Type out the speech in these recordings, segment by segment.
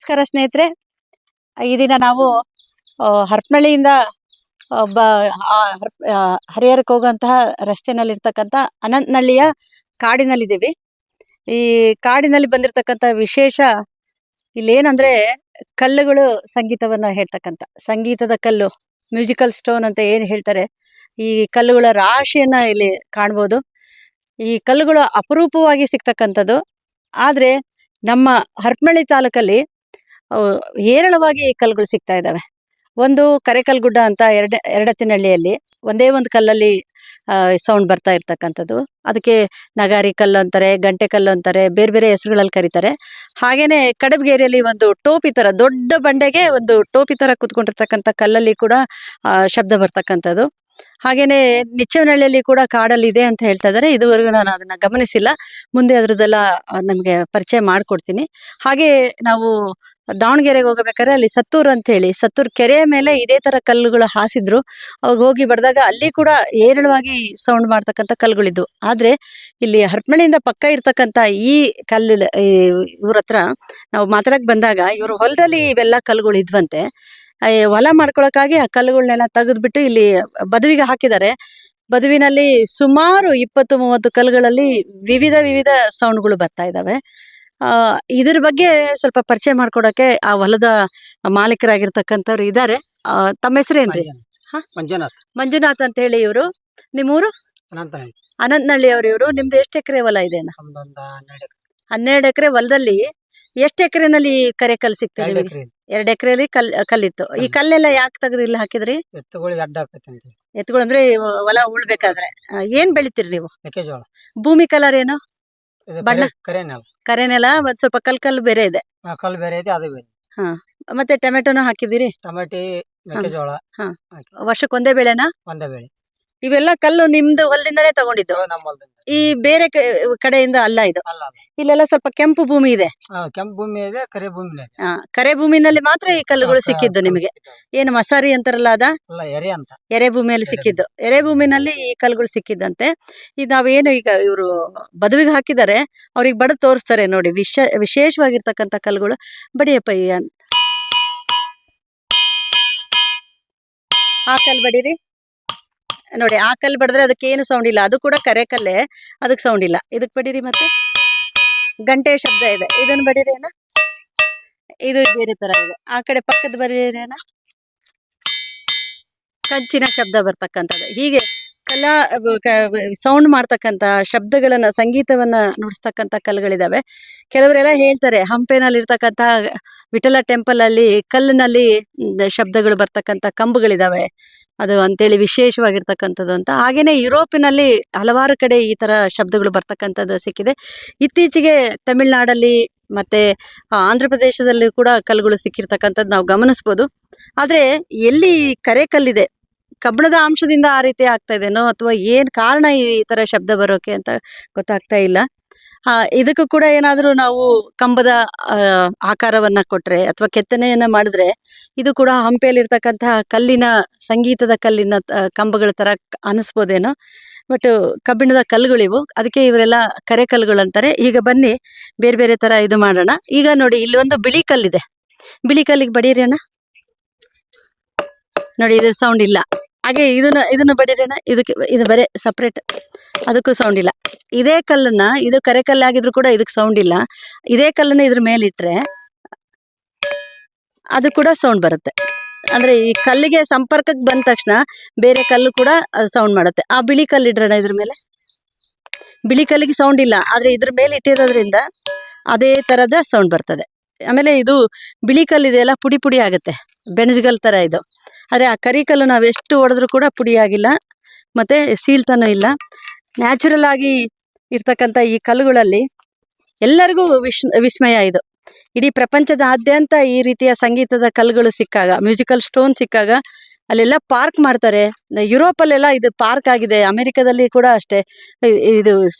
ನಮಸ್ಕಾರ ಸ್ನೇಹಿತರೆ. ಈ ದಿನ ನಾವು ಹರಪನಹಳ್ಳಿಯಿಂದ ಹರಿಹರಕ್ಕೆ ಹೋಗುವಂತಹ ರಸ್ತೆನಲ್ಲಿರ್ತಕ್ಕಂಥ ಅನಂತನಹಳ್ಳಿಯ ಕಾಡಿನಲ್ಲಿದ್ದೀವಿ. ಈ ಕಾಡಿನಲ್ಲಿ ಬಂದಿರತಕ್ಕಂಥ ವಿಶೇಷ ಇಲ್ಲೇನಂದ್ರೆ ಕಲ್ಲುಗಳು ಸಂಗೀತವನ್ನ ಹೇಳ್ತಕ್ಕಂಥ ಸಂಗೀತದ ಕಲ್ಲು, ಮ್ಯೂಸಿಕಲ್ ಸ್ಟೋನ್ ಅಂತ ಏನು ಹೇಳ್ತಾರೆ. ಈ ಕಲ್ಲುಗಳ ರಾಶಿಯನ್ನ ಇಲ್ಲಿ ಕಾಣ್ಬೋದು. ಈ ಕಲ್ಲುಗಳು ಅಪರೂಪವಾಗಿ ಸಿಗ್ತಕ್ಕಂಥದ್ದು. ಆದ್ರೆ ನಮ್ಮ ಹರಪನಹಳ್ಳಿ ತಾಲೂಕಲ್ಲಿ ಹೇರಳವಾಗಿ ಕಲ್ಲುಗಳು ಸಿಗ್ತಾ ಇದ್ದಾವೆ. ಒಂದು ಕರೆಕಲ್ಗುಡ್ಡ ಅಂತ ಎರಡತ್ತಿನಹಳ್ಳಿಯಲ್ಲಿ ಒಂದೇ ಒಂದು ಕಲ್ಲಲ್ಲಿ ಸೌಂಡ್ ಬರ್ತಾ ಇರ್ತಕ್ಕಂಥದ್ದು. ಅದಕ್ಕೆ ನಗಾರಿ ಕಲ್ಲು ಅಂತಾರೆ, ಗಂಟೆ ಕಲ್ಲು ಅಂತಾರೆ, ಬೇರೆ ಬೇರೆ ಹೆಸರುಗಳಲ್ಲಿ ಕರೀತಾರೆ. ಹಾಗೇನೆ ಕಡಬಗೇರಿಯಲ್ಲಿ ಒಂದು ಟೋಪಿ ತರ, ದೊಡ್ಡ ಬಂಡೆಗೆ ಒಂದು ಟೋಪಿ ತರ ಕುತ್ಕೊಂಡಿರ್ತಕ್ಕಂಥ ಕಲ್ಲಲ್ಲಿ ಕೂಡ ಶಬ್ದ ಬರ್ತಕ್ಕಂಥದ್ದು. ಹಾಗೇನೆ ನಿಚ್ಚವನಹಳ್ಳಿಯಲ್ಲಿ ಕೂಡ ಕಾಡಲ್ಲಿ ಇದೆ ಅಂತ ಹೇಳ್ತಾ ಇದ್ದಾರೆ. ಇದುವರೆಗೂ ನಾನು ಅದನ್ನ ಗಮನಿಸಿಲ್ಲ. ಮುಂದೆ ಅದ್ರದ್ದೆಲ್ಲ ನಮಗೆ ಪರಿಚಯ ಮಾಡ್ಕೊಡ್ತೀನಿ. ಹಾಗೆ ನಾವು ದಾವಣಗೆರೆಗೆ ಹೋಗಬೇಕಾದ್ರೆ ಅಲ್ಲಿ ಸತ್ತೂರು ಅಂತ ಹೇಳಿ, ಸತ್ತೂರು ಕೆರೆಯ ಮೇಲೆ ಇದೇ ತರ ಕಲ್ಲುಗಳು ಹಾಸಿದ್ರು. ಅವಾಗ ಹೋಗಿ ಬಡ್ದಾಗ ಅಲ್ಲಿ ಕೂಡ ಹೇರಳವಾಗಿ ಸೌಂಡ್ ಮಾಡ್ತಕ್ಕಂಥ ಕಲ್ಲುಗಳಿದ್ವು. ಆದ್ರೆ ಇಲ್ಲಿ ಹರಪನಹಳ್ಳಿಯಿಂದ ಪಕ್ಕ ಇರ್ತಕ್ಕಂಥ ಈ ಕಲ್ಲು, ಇವ್ರ ಹತ್ರ ನಾವು ಮಾತಾಡಕ್ ಬಂದಾಗ ಇವ್ರ ಹೊಲದಲ್ಲಿ ಇವೆಲ್ಲ ಕಲ್ಲುಗಳು ಇದ್ವಂತೆ. ಹೊಲ ಮಾಡ್ಕೊಳಕ್ಕಾಗಿ ಆ ಕಲ್ಲುಗಳನ್ನೆಲ್ಲ ತೆಗೆದ್ಬಿಟ್ಟು ಇಲ್ಲಿ ಬದುವಿಗೆ ಹಾಕಿದ್ದಾರೆ. ಬದುವಿನಲ್ಲಿ ಸುಮಾರು 20-30 ಕಲ್ಲುಗಳಲ್ಲಿ ವಿವಿಧ ವಿವಿಧ ಸೌಂಡ್ಗಳು ಬರ್ತಾ ಇದ್ದಾವೆ. ಇದ್ರ ಬಗ್ಗೆ ಸ್ವಲ್ಪ ಪರಿಚಯ ಮಾಡ್ಕೊಡಕ್ಕೆ ಆ ಹೊಲದ ಮಾಲೀಕರಾಗಿರ್ತಕ್ಕಂಥವ್ರು ಇದ್ದಾರೆ. ತಮ್ಮ ಹೆಸರೇನ್ರಿ? ಮಂಜುನಾಥ್ ಅಂತ ಹೇಳಿ ಇವರು. ನಿಮ್ಮೂರು? ಅನಂತನಹಳ್ಳಿ ಅವ್ರು. ಇವರು ನಿಮ್ದು ಎಷ್ಟು ಎಕರೆ ಹೊಲ ಇದೆ? 12 ಎಕರೆ ಹೊಲದಲ್ಲಿ ಎಷ್ಟು ಎಕರೆನಲ್ಲಿ ಕರೆ ಕಲ್ಲು ಸಿಗ್ತದೆ? 2 ಎಕರೆಯಲ್ಲಿ ಕಲ್ಲಿತ್ತು. ಈ ಕಲ್ಲೆಲ್ಲ ಯಾಕೆ ತೆಗೆದು ಇಲ್ಲಿ ಹಾಕಿದ್ರಿ? ಎತ್ತುಗಳಿಗೆ ಅಡ್ಡ ಹಾಕತ್ತಂತೆ. ಎತ್ತುಗಳು ಅಂದ್ರೆ ಹೊಲ ಉಳ್ಬೇಕಾದ್ರೆ ಏನ್ ಬೆಳಿತೀರಿ ನೀವು? ಮೆಕ್ಕೆಜೋಳ. ಭೂಮಿ ಕಲರ್ ಏನು? ಬಣ್ಣ? ಕರೆನೆಲ್ಲ. ಕರೆನೆಲ್ಲ ಒಂದ್ ಸ್ವಲ್ಪ ಕಲ್ಲು ಬೇರೆ ಇದೆ. ಕಲ್ಲು ಬೇರೆ ಇದೆ, ಅದು ಬೇರೆ. ಹಾ, ಮತ್ತೆ ಟೊಮೆಟೊನು ಹಾಕಿದಿರಿ? ಟೊಮೆಟಿ, ಮೆಕ್ಕೆಜೋಳ. ವರ್ಷಕ್ಕೊಂದೇ ಬೆಳೆನಾ? ಒಂದೇ ಬೆಳೆ. ಇವೆಲ್ಲ ಕಲ್ಲು ನಿಮ್ದು ಹೊಲದಿಂದನೇ ತಗೊಂಡಿದ್ದು? ನಮ್ಮ ಹೊಲದಿಂದ. ಈ ಬೇರೆ ಕಡೆಯಿಂದ ಅಲ್ಲ ಇದು? ಅಲ್ಲ. ಇಲ್ಲೆಲ್ಲ ಸ್ವಲ್ಪ ಕೆಂಪು ಭೂಮಿ ಇದೆ. ಕೆಂಪು ಭೂಮಿ ಇದೆ, ಕರೆ ಭೂಮಿ ಇದೆ. ಕರೆ ಭೂಮಿನಲ್ಲಿ ಮಾತ್ರ ಈ ಕಲ್ಲುಗಳು ಸಿಕ್ಕಿದ್ದು ನಿಮಗೆ? ಏನು ಮಸಾರಿ ಅಂತಾರಲ್ಲ ಅದ? ಅಲ್ಲ, ಎರೆ ಅಂತ. ಎರೆ ಭೂಮಿಯಲ್ಲಿ ಸಿಕ್ಕಿದ್ದು. ಎರೆ ಭೂಮಿನಲ್ಲಿ ಈ ಕಲ್ಲುಗಳು ಸಿಕ್ಕಿದ್ದಂತೆ. ಇದು ನಾವೇನು ಈಗ ಇವರು ಬದುವಿಗೆ ಹಾಕಿದ್ದಾರೆ, ಅವ್ರಿಗೆ ಬಡ ತೋರಿಸ್ತಾರೆ ನೋಡಿ. ವಿಶೇಷವಾಗಿರ್ತಕ್ಕಂಥ ಕಲ್ಲುಗಳು. ಬಡಿಯಪ್ಪ ಆ ಕಲ್ಲು ಬಡೀರಿ ನೋಡಿ. ಆ ಕಲ್ಲು ಬಡಿದ್ರೆ ಅದಕ್ಕೆ ಏನು ಸೌಂಡ್ ಇಲ್ಲ. ಅದು ಕೂಡ ಕರೆ ಕಲ್ಲೇ, ಅದಕ್ಕೆ ಸೌಂಡ್ ಇಲ್ಲ. ಇದಕ್ ಬಡೀರಿ. ಮತ್ತೆ ಗಂಟೆ ಶಬ್ದ ಇದೆ, ಇದನ್ನ ಬಡೀರಿ ಅಣ್ಣ. ಇದು ಬೇರೆ ತರ ಇದೆ. ಆ ಕಡೆ ಪಕ್ಕದ ಬರೀರಿ ಅಣ್ಣ, ಕಂಚಿನ ಶಬ್ದ ಬರ್ತಕ್ಕಂಥದ್ದು. ಹೀಗೆ ಕಲಾ ಸೌಂಡ್ ಮಾಡ್ತಕ್ಕಂಥ ಶಬ್ದಗಳನ್ನ, ಸಂಗೀತವನ್ನ ನುಡಿಸ್ತಕ್ಕಂಥ ಕಲ್ಲುಗಳಿದಾವೆ. ಕೆಲವರೆಲ್ಲ ಹೇಳ್ತಾರೆ ಹಂಪೆನಲ್ಲಿ ಇರ್ತಕ್ಕಂಥ ವಿಠಲ ಟೆಂಪಲ್ ಅಲ್ಲಿ ಕಲ್ಲಿನಲ್ಲಿ ಶಬ್ದಗಳು ಬರ್ತಕ್ಕಂಥ ಕಂಬಗಳಿದಾವೆ ಅದು ಅಂತೇಳಿ, ವಿಶೇಷವಾಗಿರ್ತಕ್ಕಂಥದ್ದು ಅಂತ. ಹಾಗೇನೆ ಯುರೋಪಿನಲ್ಲಿ ಹಲವಾರು ಕಡೆ ಈ ತರ ಶಬ್ದಗಳು ಬರ್ತಕ್ಕಂಥದ್ದು ಸಿಕ್ಕಿದೆ. ಇತ್ತೀಚೆಗೆ ತಮಿಳ್ನಾಡಲ್ಲಿ ಮತ್ತೆ ಆಂಧ್ರ ಪ್ರದೇಶದಲ್ಲಿ ಕೂಡ ಕಲ್ಲುಗಳು ಸಿಕ್ಕಿರ್ತಕ್ಕಂಥದ್ದು ನಾವು ಗಮನಿಸ್ಬೋದು. ಆದ್ರೆ ಎಲ್ಲಿ ಕರೆ ಕಲ್ಲಿದೆ, ಕಬ್ಬಿಣದ ಅಂಶದಿಂದ ಆ ರೀತಿ ಆಗ್ತಾ ಇದೆನೋ ಅಥವಾ ಏನ್ ಕಾರಣ ಈ ತರ ಶಬ್ದ ಬರೋಕೆ ಅಂತ ಗೊತ್ತಾಗ್ತಾ ಇಲ್ಲ. ಇದಕ್ಕೂ ಕೂಡ ಏನಾದ್ರೂ ನಾವು ಕಂಬದ ಆಕಾರವನ್ನ ಕೊಟ್ರೆ ಅಥವಾ ಕೆತ್ತನೆಯನ್ನ ಮಾಡಿದ್ರೆ ಇದು ಕೂಡ ಹಂಪೆಯಲ್ಲಿರ್ತಕ್ಕಂತಹ ಕಲ್ಲಿನ, ಸಂಗೀತದ ಕಲ್ಲಿನ ಕಂಬಗಳ ತರ ಅನಿಸ್ಬೋದೇನೋ. ಬಟ್ ಕಬ್ಬಿಣದ ಕಲ್ಲುಗಳಿವು, ಅದಕ್ಕೆ ಇವರೆಲ್ಲ ಕರೆ ಕಲ್ಲುಗಳು ಅಂತಾರೆ. ಈಗ ಬನ್ನಿ ಬೇರೆ ಬೇರೆ ತರ ಇದು ಮಾಡೋಣ. ಈಗ ನೋಡಿ, ಇಲ್ಲಿ ಒಂದು ಬಿಳಿ ಕಲ್ಲಿದೆ. ಬಿಳಿ ಕಲ್ಲಿಗೆ ಬಡೀರಿ ಅಣ್ಣ. ನೋಡಿ, ಇದು ಸೌಂಡ್ ಇಲ್ಲ. ಹಾಗೆ ಇದನ್ನ ಬಡೀರಿ ಅಣ್ಣ. ಇದು ಬರೇ ಸಪ್ರೇಟ್, ಅದಕ್ಕೂ ಸೌಂಡ್ ಇಲ್ಲ. ಇದೇ ಕಲ್ಲನ್ನ, ಇದು ಕರೆ ಕಲ್ಲಾಗಿದ್ರು ಕೂಡ ಇದಕ್ಕೆ ಸೌಂಡ್ ಇಲ್ಲ. ಇದೇ ಕಲ್ಲನ್ನ ಇದ್ರ ಮೇಲಿಟ್ರೆ ಅದು ಕೂಡ ಸೌಂಡ್ ಬರುತ್ತೆ. ಅಂದ್ರೆ ಈ ಕಲ್ಲಿಗೆ ಸಂಪರ್ಕಕ್ಕೆ ಬಂದ ತಕ್ಷಣ ಬೇರೆ ಕಲ್ಲು ಕೂಡ ಸೌಂಡ್ ಮಾಡುತ್ತೆ. ಆ ಬಿಳಿ ಕಲ್ಲು ಇಡ್ರಣ ಇದ್ರ ಮೇಲೆ. ಬಿಳಿ ಕಲ್ಲಿಗೆ ಸೌಂಡ್ ಇಲ್ಲ, ಆದ್ರೆ ಇದ್ರ ಮೇಲೆ ಇಟ್ಟಿರೋದ್ರಿಂದ ಅದೇ ತರದ ಸೌಂಡ್ ಬರ್ತದೆ. ಆಮೇಲೆ ಇದು ಬಿಳಿ ಕಲ್ಲಿದೆಯಲ್ಲ, ಪುಡಿ ಪುಡಿ ಆಗುತ್ತೆ, ಬೆಣಜುಗಲ್ ತರ ಇದು. ಆದ್ರೆ ಆ ಕರಿ ಕಲ್ಲು ನಾವು ಎಷ್ಟು ಹೊಡೆದ್ರು ಕೂಡ ಪುಡಿ ಆಗಿಲ್ಲ, ಮತ್ತೆ ಸೀಳ್ತಾನೂ ಇಲ್ಲ. ನ್ಯಾಚುರಲ್ ಆಗಿ ಇರ್ತಕ್ಕಂಥ ಈ ಕಲ್ಲುಗಳಲ್ಲಿ ಎಲ್ಲರಿಗೂ ವಿಸ್ಮಯ ಇದು. ಇಡೀ ಪ್ರಪಂಚದಾದ್ಯಂತ ಈ ರೀತಿಯ ಸಂಗೀತದ ಕಲ್ಲುಗಳು ಸಿಕ್ಕಾಗ, ಮ್ಯೂಸಿಕಲ್ ಸ್ಟೋನ್ ಸಿಕ್ಕಾಗ ಅಲ್ಲೆಲ್ಲ ಪಾರ್ಕ್ ಮಾಡ್ತಾರೆ. ಯುರೋಪಲ್ಲೆಲ್ಲ ಇದು ಪಾರ್ಕ್ ಆಗಿದೆ. ಅಮೆರಿಕದಲ್ಲಿ ಕೂಡ ಅಷ್ಟೇ. ಇದು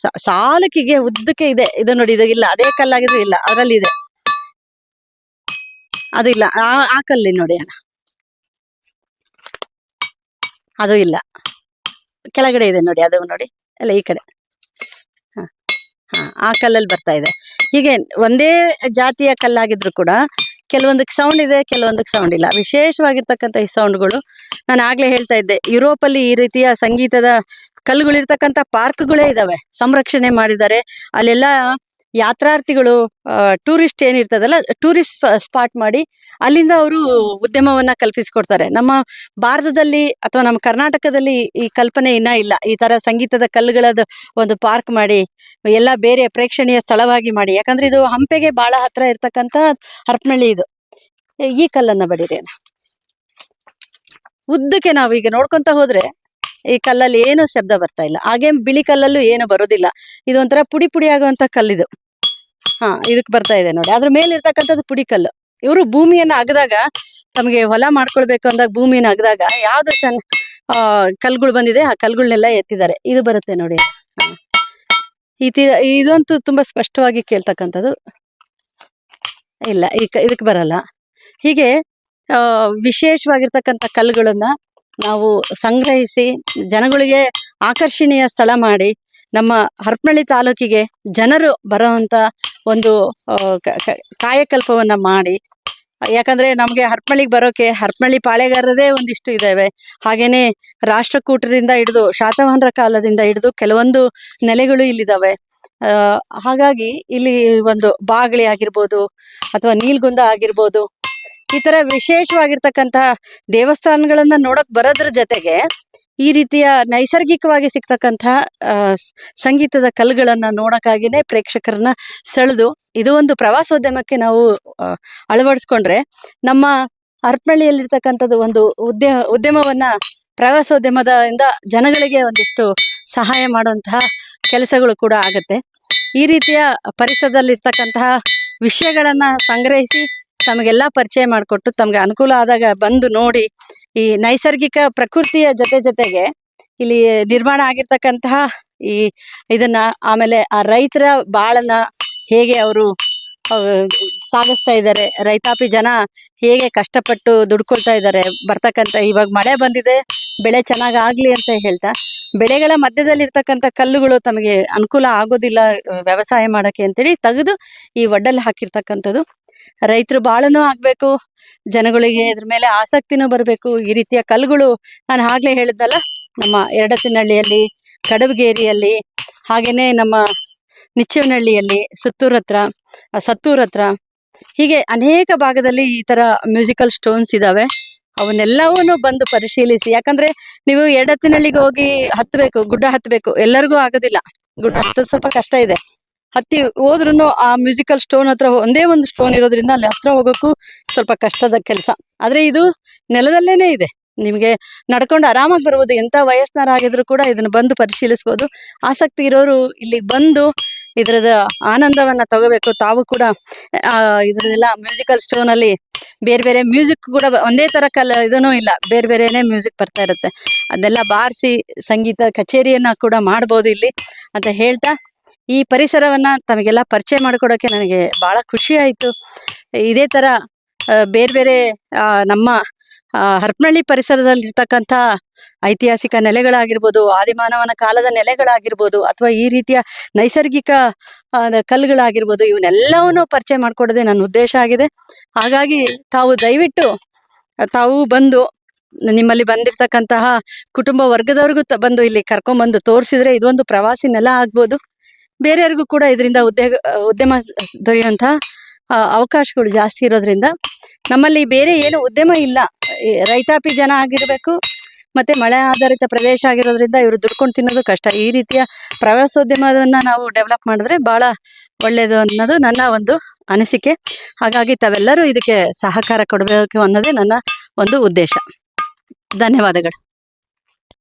ಸಾಲಕ್ಕಿಗೆ ಉದ್ದಕ್ಕೆ ಇದೆ. ಇದು ನೋಡಿ, ಇದು ಇಲ್ಲ. ಅದೇ ಕಲ್ಲಾಗಿದ್ರು ಇಲ್ಲ, ಅದರಲ್ಲಿ ಇದೆ. ಅದು ಇಲ್ಲ. ಆ ಕಲ್ಲಿ ನೋಡಿ ಅಣ್ಣ, ಅದು ಇಲ್ಲ. ಕೆಳಗಡೆ ಇದೆ ನೋಡಿ, ಅದು ನೋಡಿ, ಎಲ್ಲ ಈ ಕಡೆ. ಆ ಕಲ್ಲಲ್ಲಿ ಬರ್ತಾ ಇದೆ. ಹೀಗೆ ಒಂದೇ ಜಾತಿಯ ಕಲ್ಲಾಗಿದ್ರು ಕೂಡ ಕೆಲವೊಂದಕ್ಕೆ ಸೌಂಡ್ ಇದೆ, ಕೆಲವೊಂದಕ್ಕೆ ಸೌಂಡ್ ಇಲ್ಲ. ವಿಶೇಷವಾಗಿರ್ತಕ್ಕಂಥ ಈ ಸೌಂಡ್ಗಳು ನಾನು ಆಗ್ಲೇ ಹೇಳ್ತಾ ಇದ್ದೆ, ಯುರೋಪಲ್ಲಿ ಈ ರೀತಿಯ ಸಂಗೀತದ ಕಲ್ಲುಗಳಿರ್ತಕ್ಕಂಥ ಪಾರ್ಕ್ಗಳೇ ಇದಾವೆ, ಸಂರಕ್ಷಣೆ ಮಾಡಿದ್ದಾರೆ. ಅಲ್ಲೆಲ್ಲ ಯಾತ್ರಾರ್ಥಿಗಳು, ಟೂರಿಸ್ಟ್ ಏನಿರ್ತದಲ್ಲ, ಟೂರಿಸ್ಟ್ ಸ್ಪಾಟ್ ಮಾಡಿ ಅಲ್ಲಿಂದ ಅವರು ಉದ್ಯಮವನ್ನ ಕಲ್ಪಿಸಿಕೊಡ್ತಾರೆ. ನಮ್ಮ ಭಾರತದಲ್ಲಿ ಅಥವಾ ನಮ್ಮ ಕರ್ನಾಟಕದಲ್ಲಿ ಈ ಕಲ್ಪನೆ ಇನ್ನ ಇಲ್ಲ. ಈ ತರ ಸಂಗೀತದ ಕಲ್ಲುಗಳದ್ದು ಒಂದು ಪಾರ್ಕ್ ಮಾಡಿ ಎಲ್ಲ ಬೇರೆ ಪ್ರೇಕ್ಷಣೀಯ ಸ್ಥಳವಾಗಿ ಮಾಡಿ. ಯಾಕಂದ್ರೆ ಇದು ಹಂಪೆಗೆ ಬಹಳ ಹತ್ರ ಇರ್ತಕ್ಕಂಥ ಹರಪನಹಳ್ಳಿ. ಇದು ಈ ಕಲ್ಲನ್ನ ಬಡೀರಿ ಉದ್ದಕ್ಕೆ ನಾವು ಈಗ ನೋಡ್ಕೊಂತ ಹೋದ್ರೆ ಈ ಕಲ್ಲಲ್ಲಿ ಏನು ಶಬ್ದ ಬರ್ತಾ ಇಲ್ಲ. ಹಾಗೆ ಬಿಳಿ ಕಲ್ಲಲ್ಲೂ ಏನು ಬರೋದಿಲ್ಲ. ಇದು ಒಂಥರ ಪುಡಿ ಪುಡಿ ಆಗುವಂತ ಕಲ್ಲಿದು. ಇದಕ್ಕೆ ಬರ್ತಾ ಇದೆ ನೋಡಿ. ಅದ್ರ ಮೇಲೆ ಇರ್ತಕ್ಕಂಥದ್ದು ಪುಡಿ ಕಲ್ಲು. ಇವರು ಭೂಮಿಯನ್ನ ಅಗದಾಗ, ತಮಗೆ ಹೊಲ ಮಾಡ್ಕೊಳ್ಬೇಕು ಅಂದಾಗ ಭೂಮಿಯನ್ನ ಅಗದಾಗ ಯಾವ್ದು ಕಲ್ಗಳು ಬಂದಿದೆ ಆ ಕಲ್ಗಳನ್ನೆಲ್ಲ ಎತ್ತಿದ್ದಾರೆ. ಇದು ಬರುತ್ತೆ ನೋಡಿ. ಇದಂತೂ ತುಂಬಾ ಸ್ಪಷ್ಟವಾಗಿ ಕೇಳ್ತಕ್ಕಂಥದ್ದು. ಇಲ್ಲ, ಇದಕ್ಕೆ ಬರಲ್ಲ. ಹೀಗೆ ವಿಶೇಷವಾಗಿರ್ತಕ್ಕಂಥ ಕಲ್ಲುಗಳನ್ನ ನಾವು ಸಂಗ್ರಹಿಸಿ ಜನಗಳಿಗೆ ಆಕರ್ಷಣೀಯ ಸ್ಥಳ ಮಾಡಿ, ನಮ್ಮ ಹರಪನಹಳ್ಳಿ ತಾಲೂಕಿಗೆ ಜನರು ಬರೋವಂಥ ಒಂದು ಕಾಯಕಲ್ಪವನ್ನ ಮಾಡಿ. ಯಾಕಂದ್ರೆ ನಮ್ಗೆ ಹರಪನಹಳ್ಳಿಗೆ ಬರೋಕೆ ಹರಪನಹಳ್ಳಿ ಪಾಳೆಗಾರರದೇ ಒಂದಿಷ್ಟು ಇದಾವೆ. ಹಾಗೇನೆ ರಾಷ್ಟ್ರಕೂಟರಿಂದ ಹಿಡಿದು ಶಾತವಾಹನರ ಕಾಲದಿಂದ ಹಿಡಿದು ಕೆಲವೊಂದು ನೆಲೆಗಳು ಇಲ್ಲಿದಾವೆ. ಹಾಗಾಗಿ ಇಲ್ಲಿ ಒಂದು ಬಾಗಳಿ ಆಗಿರ್ಬೋದು ಅಥವಾ ನೀಲ್ಗುಂದ ಆಗಿರ್ಬೋದು, ಈ ತರ ವಿಶೇಷವಾಗಿರ್ತಕ್ಕಂತಹ ದೇವಸ್ಥಾನಗಳನ್ನ ನೋಡಕ್ ಬರೋದ್ರ ಜೊತೆಗೆ ಈ ರೀತಿಯ ನೈಸರ್ಗಿಕವಾಗಿ ಸಿಗ್ತಕ್ಕಂತಹ ಸಂಗೀತದ ಕಲ್ಲುಗಳನ್ನ ನೋಡಕ್ಕಾಗಿನೇ ಪ್ರೇಕ್ಷಕರನ್ನ ಸೆಳೆದು ಇದು ಒಂದು ಪ್ರವಾಸೋದ್ಯಮಕ್ಕೆ ನಾವು ಅಳವಡಿಸ್ಕೊಂಡ್ರೆ ನಮ್ಮ ಹರಪನಹಳ್ಳಿಯಲ್ಲಿರ್ತಕ್ಕಂಥದ್ದು ಒಂದು ಉದ್ಯಮವನ್ನ ಪ್ರವಾಸೋದ್ಯಮದಿಂದ ಜನಗಳಿಗೆ ಒಂದಿಷ್ಟು ಸಹಾಯ ಮಾಡುವಂತಹ ಕೆಲಸಗಳು ಕೂಡ ಆಗತ್ತೆ. ಈ ರೀತಿಯ ಪರಿಸರದಲ್ಲಿರ್ತಕ್ಕಂತಹ ವಿಷಯಗಳನ್ನ ಸಂಗ್ರಹಿಸಿ ತಮಗೆಲ್ಲ ಪರಿಚಯ ಮಾಡಿಕೊಟ್ಟು ತಮ್ಗೆ ಅನುಕೂಲ ಆದಾಗ ಬಂದು ನೋಡಿ ಈ ನೈಸರ್ಗಿಕ ಪ್ರಕೃತಿಯ ಜೊತೆಗೆ ಇಲ್ಲಿ ನಿರ್ಮಾಣ ಆಗಿರ್ತಕ್ಕಂತಹ ಇದನ್ನ, ಆಮೇಲೆ ಆ ರೈತರ ಬಾಳನ್ನ ಹೇಗೆ ಅವರು ಸಾಗಿಸ್ತಾ ಇದ್ದಾರೆ, ರೈತಾಪಿ ಜನ ಹೇಗೆ ಕಷ್ಟಪಟ್ಟು ದುಡ್ಕೊಳ್ತಾ ಇದ್ದಾರೆ, ಬರ್ತಕ್ಕಂಥ ಇವಾಗ ಮಳೆ ಬಂದಿದೆ, ಬೆಳೆ ಚೆನ್ನಾಗಾಗ್ಲಿ ಅಂತ ಹೇಳ್ತಾ ಬೆಳೆಗಳ ಮಧ್ಯದಲ್ಲಿರ್ತಕ್ಕಂಥ ಕಲ್ಲುಗಳು ತಮಗೆ ಅನುಕೂಲ ಆಗೋದಿಲ್ಲ ವ್ಯವಸಾಯ ಮಾಡಕ್ಕೆ ಅಂತೇಳಿ ತೆಗೆದು ಈ ಒಡ್ಡಲ್ಲಿ ಹಾಕಿರ್ತಕ್ಕಂಥದ್ದು. ರೈತರು ಬಾಳನೂ ಆಗ್ಬೇಕು, ಜನಗಳಿಗೆ ಇದ್ರ ಮೇಲೆ ಆಸಕ್ತಿನೂ ಬರಬೇಕು. ಈ ರೀತಿಯ ಕಲ್ಲುಗಳು ನಾನು ಆಗ್ಲೇ ಹೇಳಿದ್ನಲ್ಲ, ನಮ್ಮ ಎರಡತ್ತಿನಹಳ್ಳಿಯಲ್ಲಿ, ಕಡಬಗೇರಿಯಲ್ಲಿ, ಹಾಗೇನೆ ನಮ್ಮ ನಿಚ್ಚವನಹಳ್ಳಿಯಲ್ಲಿ, ಸತ್ತೂರ್ ಹತ್ರ ಹೀಗೆ ಅನೇಕ ಭಾಗದಲ್ಲಿ ಈ ತರ ಮ್ಯೂಸಿಕಲ್ ಸ್ಟೋನ್ಸ್ ಇದಾವೆ. ಅವನ್ನೆಲ್ಲವೂ ಬಂದು ಪರಿಶೀಲಿಸಿ. ಯಾಕಂದ್ರೆ ನೀವು ಎರಡತ್ತಿನಹಳ್ಳಿಗೆ ಹೋಗಿ ಹತ್ತಬೇಕು, ಗುಡ್ಡ ಹತ್ತಬೇಕು, ಎಲ್ಲರಿಗೂ ಆಗೋದಿಲ್ಲ. ಗುಡ್ಡ ಹತ್ತೋದು ಸ್ವಲ್ಪ ಕಷ್ಟ ಇದೆ. ಹತ್ತಿ ಹೋದ್ರೂ ಆ ಮ್ಯೂಸಿಕಲ್ ಸ್ಟೋನ್ ಹತ್ರ ಒಂದೇ ಒಂದು ಸ್ಟೋನ್ ಇರೋದ್ರಿಂದ ಅಲ್ಲಿ ಹತ್ರ ಹೋಗೋಕ್ಕೂ ಸ್ವಲ್ಪ ಕಷ್ಟದ ಕೆಲಸ. ಆದ್ರೆ ಇದು ನೆಲದಲ್ಲೇನೆ ಇದೆ, ನಿಮಗೆ ನಡ್ಕೊಂಡು ಆರಾಮಾಗಿ ಬರ್ಬೋದು. ಎಂತ ವಯಸ್ಸಿನರಾಗಿದ್ರು ಕೂಡ ಇದನ್ನ ಬಂದು ಪರಿಶೀಲಿಸ್ಬೋದು. ಆಸಕ್ತಿ ಇರೋರು ಇಲ್ಲಿಗೆ ಬಂದು ಇದರದ ಆನಂದವನ್ನ ತಗೋಬೇಕು. ತಾವು ಕೂಡ ಇದ್ರದೆಲ್ಲ ಮ್ಯೂಸಿಕಲ್ ಸ್ಟೋನ್ ಅಲ್ಲಿ ಬೇರೆ ಬೇರೆ ಮ್ಯೂಸಿಕ್ ಕೂಡ ಒಂದೇ ತರ ಇದೂ ಇಲ್ಲ, ಬೇರೆ ಬೇರೆನೆ ಮ್ಯೂಸಿಕ್ ಬರ್ತಾ ಇರುತ್ತೆ. ಅದೆಲ್ಲ ಬಾರಿಸಿ ಸಂಗೀತ ಕಚೇರಿಯನ್ನ ಕೂಡ ಮಾಡ್ಬೋದು ಇಲ್ಲಿ ಅಂತ ಹೇಳ್ತಾ, ಈ ಪರಿಸರವನ್ನ ತಮಗೆಲ್ಲ ಪರಿಚಯ ಮಾಡಿಕೊಡೋಕೆ ನನಗೆ ಬಹಳ ಖುಷಿ ಆಯ್ತು. ಇದೇ ತರ ಬೇರೆ ಬೇರೆ ನಮ್ಮ ಹರಪನಹಳ್ಳಿ ಪರಿಸರದಲ್ಲಿರ್ತಕ್ಕಂಥ ಐತಿಹಾಸಿಕ ನೆಲೆಗಳಾಗಿರ್ಬೋದು, ಆದಿಮಾನವನ ಕಾಲದ ನೆಲೆಗಳಾಗಿರ್ಬೋದು, ಅಥವಾ ಈ ರೀತಿಯ ನೈಸರ್ಗಿಕ ಕಲ್ಲುಗಳಾಗಿರ್ಬೋದು, ಇವನ್ನೆಲ್ಲವನ್ನೂ ಪರಿಚಯ ಮಾಡಿಕೊಡೋದೇ ನನ್ನ ಉದ್ದೇಶ ಆಗಿದೆ. ಹಾಗಾಗಿ ತಾವು ದಯವಿಟ್ಟು ತಾವು ಬಂದು ನಿಮ್ಮಲ್ಲಿ ಬಂದಿರತಕ್ಕಂತಹ ಕುಟುಂಬ ವರ್ಗದವ್ರಿಗೂ ಬಂದು ಇಲ್ಲಿ ಕರ್ಕೊಂಡ್ಬಂದು ತೋರಿಸಿದ್ರೆ ಇದೊಂದು ಪ್ರವಾಸಿ ನೆಲ ಆಗ್ಬೋದು. ಬೇರೆಯವ್ರಿಗೂ ಕೂಡ ಇದರಿಂದ ಉದ್ಯಮ ದೊರೆಯುವಂತಹ ಅವಕಾಶಗಳು ಜಾಸ್ತಿ ಇರೋದ್ರಿಂದ ನಮ್ಮಲ್ಲಿ ಬೇರೆ ಏನು ಉದ್ಯಮ ಇಲ್ಲ. ರೈತಾಪಿ ಜನ ಆಗಿರ್ಬೇಕು, ಮತ್ತೆ ಮಳೆ ಆಧಾರಿತ ಪ್ರದೇಶ ಆಗಿರೋದ್ರಿಂದ ಇವರು ದುಡ್ಕೊಂಡು ತಿನ್ನೋದು ಕಷ್ಟ. ಈ ರೀತಿಯ ಪ್ರವಾಸೋದ್ಯಮವನ್ನ ನಾವು ಡೆವಲಪ್ ಮಾಡಿದ್ರೆ ಬಹಳ ಒಳ್ಳೇದು ಅನ್ನೋದು ನನ್ನ ಒಂದು ಅನಿಸಿಕೆ. ಹಾಗಾಗಿ ತಾವೆಲ್ಲರೂ ಇದಕ್ಕೆ ಸಹಕಾರ ಕೊಡಬೇಕು ಅನ್ನೋದೇ ನನ್ನ ಒಂದು ಉದ್ದೇಶ. ಧನ್ಯವಾದಗಳು.